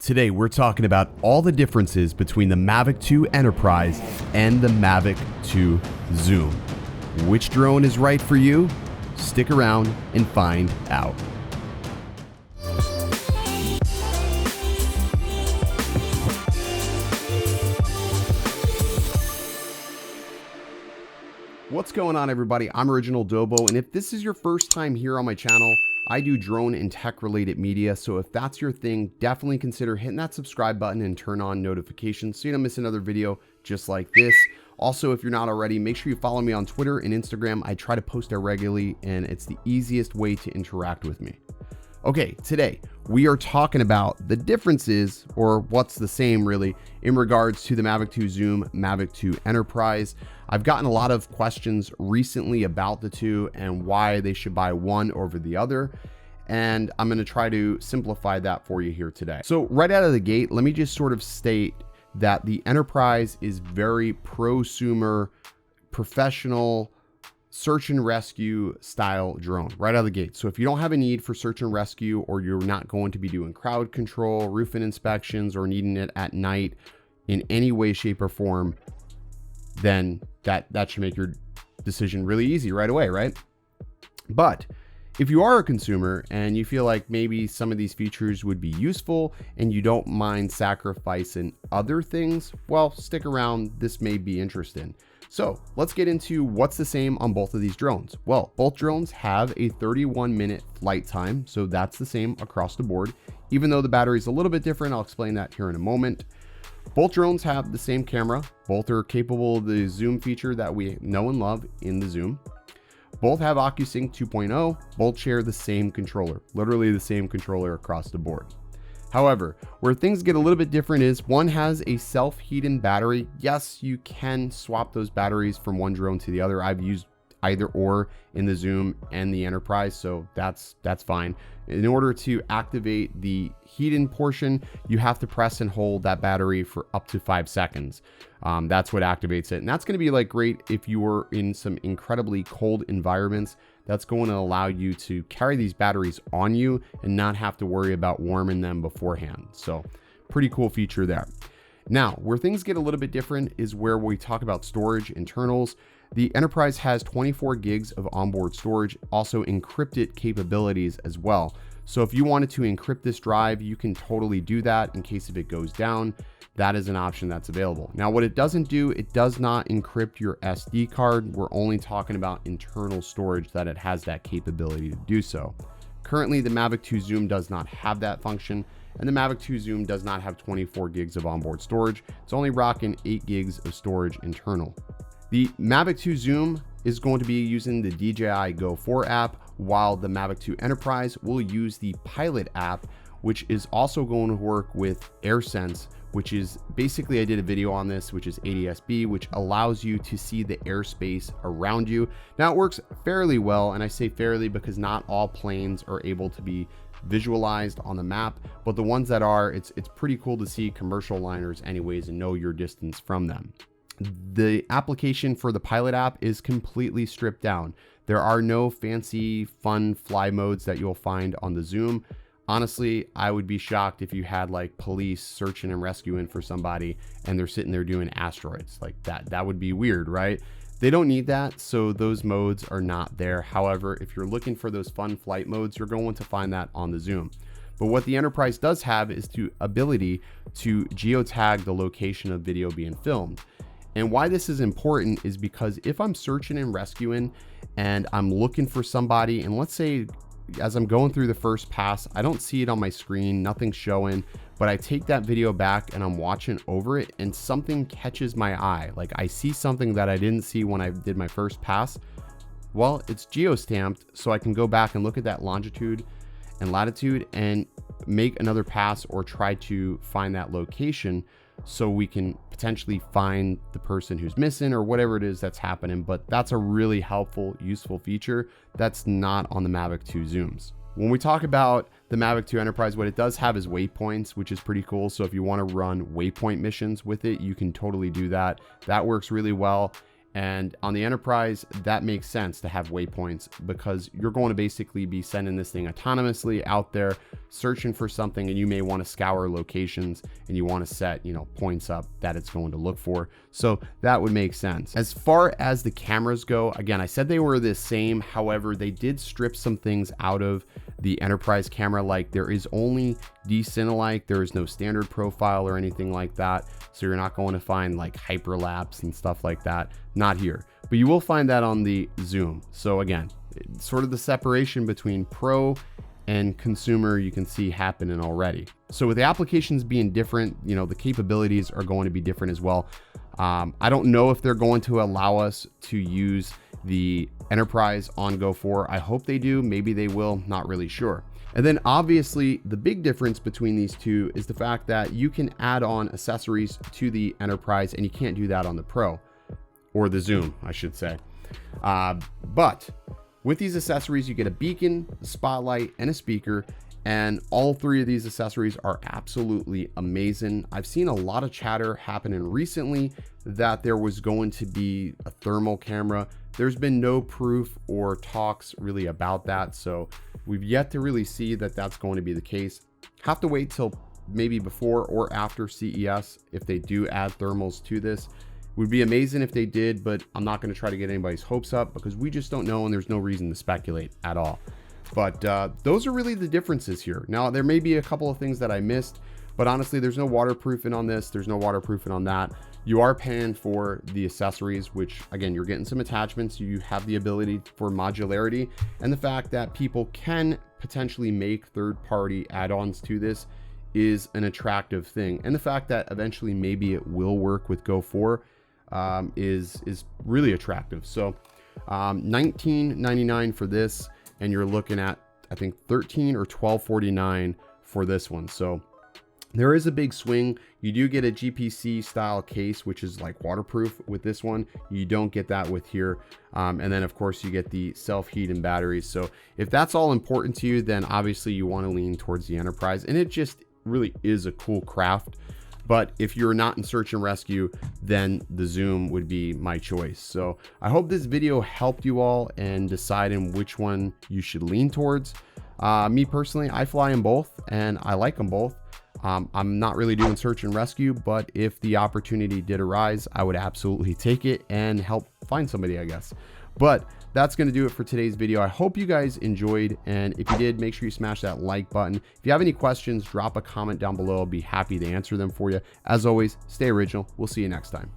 Today we're talking about all the differences between the Mavic 2 Enterprise and the Mavic 2 Zoom. Which drone is right for you? Stick around and find out. What's going on, everybody? I'm Original Dobo, and if this is your first time here on my channel, I do drone and tech related media, so if that's your thing, definitely consider hitting that subscribe button and turn on notifications so you don't miss another video just like this. Also, if you're not already, make sure you follow me on Twitter and Instagram. I try to post there regularly, and it's the easiest way to interact with me. Okay, today we are talking about the differences, or what's the same really, in regards to the Mavic 2 Zoom, Mavic 2 Enterprise. I've gotten a lot of questions recently about the two and why they should buy one over the other, and I'm going to try to simplify that for you here today. So right out of the gate, let me just sort of state that the Enterprise is very prosumer, professional, search and rescue style drone right out of the gate. So if you don't have a need for search and rescue, or you're not going to be doing crowd control, roofing inspections, or needing it at night in any way, shape, or form, then that should make your decision really easy right away, right? But if you are a consumer and you feel like maybe some of these features would be useful and you don't mind sacrificing other things, well, stick around. This may be interesting. So let's get into what's the same on both of these drones. Well, both drones have a 31-minute flight time, so that's the same across the board. Even though the battery is a little bit different, I'll explain that here in a moment. Both drones have the same camera. Both are capable of the zoom feature that we know and love in the Zoom. Both have OcuSync 2.0. Both share the same controller, literally the same controller across the board. However, where things get a little bit different is one has a self-heating battery. Yes, you can swap those batteries from one drone to the other. I've used either or in the Zoom and the Enterprise, so that's fine. In order to activate the heat-in portion, you have to press and hold that battery for up to 5 seconds. That's what activates it, and that's going to be like great if you were in some incredibly cold environments. That's going to allow you to carry these batteries on you and not have to worry about warming them beforehand. So pretty cool feature there. Now, where things get a little bit different is where we talk about storage internals. The Enterprise has 24 gigs of onboard storage, also encrypted capabilities as well. So if you wanted to encrypt this drive, you can totally do that in case if it goes down. That is an option that's available. Now, what it doesn't do, it does not encrypt your SD card. We're only talking about internal storage that it has that capability to do so. Currently, the Mavic 2 Zoom does not have that function, and the Mavic 2 Zoom does not have 24 gigs of onboard storage. It's only rocking 8 gigs of storage internal. The Mavic 2 Zoom is going to be using the DJI Go 4 app, while the Mavic 2 Enterprise will use the Pilot app, which is also going to work with AirSense, which is basically, I did a video on this, which is ADS-B, which allows you to see the airspace around you. Now, it works fairly well, and I say fairly because not all planes are able to be visualized on the map, but the ones that are, it's pretty cool to see commercial liners anyways and know your distance from them. The application for the Pilot app is completely stripped down. There are no fancy fun fly modes that you'll find on the Zoom. Honestly, I would be shocked if you had like police searching and rescuing for somebody and they're sitting there doing asteroids like that. That would be weird, right? They don't need that, so those modes are not there. However, if you're looking for those fun flight modes, you're going to find that on the Zoom. But what the Enterprise does have is the ability to geotag the location of video being filmed. And why this is important is because if I'm searching and rescuing and I'm looking for somebody, and let's say as I'm going through the first pass, I don't see it on my screen, nothing's showing, but I take that video back and I'm watching over it and something catches my eye. Like I see something that I didn't see when I did my first pass. Well, it's geo-stamped, so I can go back and look at that longitude and latitude and make another pass or try to find that location so we can potentially find the person who's missing or whatever it is that's happening. But that's a really helpful, useful feature that's not on the Mavic 2 Zooms. When we talk about the Mavic 2 Enterprise, what it does have is waypoints, which is pretty cool. So if you want to run waypoint missions with it, you can totally do that. That works really well. And on the Enterprise, that makes sense to have waypoints because you're going to basically be sending this thing autonomously out there, searching for something, and you may want to scour locations and you want to set, points up that it's going to look for. So that would make sense. As far as the cameras go, again, I said they were the same. However, they did strip some things out of the Enterprise camera. Like there is only decine-alike, there is no standard profile or anything like that. So you're not going to find like hyperlapse and stuff like that. Not here, but you will find that on the zoom. So again, sort of the separation between pro and consumer you can see happening already. So with the applications being different, the capabilities are going to be different as well. I don't know if they're going to allow us to use the Enterprise on Go 4. I hope they do. Maybe they will, not really sure. And then obviously the big difference between these two is the fact that you can add on accessories to the Enterprise and you can't do that on the Pro, or the Zoom, I should say. But with these accessories, you get a beacon, a spotlight, and a speaker. And all three of these accessories are absolutely amazing. I've seen a lot of chatter happening recently that there was going to be a thermal camera. There's been no proof or talks really about that. So we've yet to really see that that's going to be the case. Have to wait till maybe before or after CES if they do add thermals to this. Would be amazing if they did, but I'm not going to try to get anybody's hopes up because we just don't know and there's no reason to speculate at all. But those are really the differences here. Now, there may be a couple of things that I missed, but honestly, there's no waterproofing on this. There's no waterproofing on that. You are paying for the accessories, which again, you're getting some attachments. You have the ability for modularity, and the fact that people can potentially make third-party add-ons to this is an attractive thing. And the fact that eventually maybe it will work with Go 4 is really attractive. So $19.99 for this, and you're looking at, I think, $13 or $12.49 for this one. So there is a big swing. You do get a GPC style case, which is like waterproof with this one. You don't get that with here. And then of course you get the self-heat and batteries. So if that's all important to you, then obviously you want to lean towards the Enterprise, and it just really is a cool craft. But if you're not in search and rescue, then the Zoom would be my choice. So I hope this video helped you all in deciding which one you should lean towards. Me personally, I fly in both and I like them both. I'm not really doing search and rescue, but if the opportunity did arise, I would absolutely take it and help find somebody, I guess. But that's going to do it for today's video. I hope you guys enjoyed, and if you did, make sure you smash that like button. If you have any questions, drop a comment down below. I'll be happy to answer them for you. As always, stay original. We'll see you next time.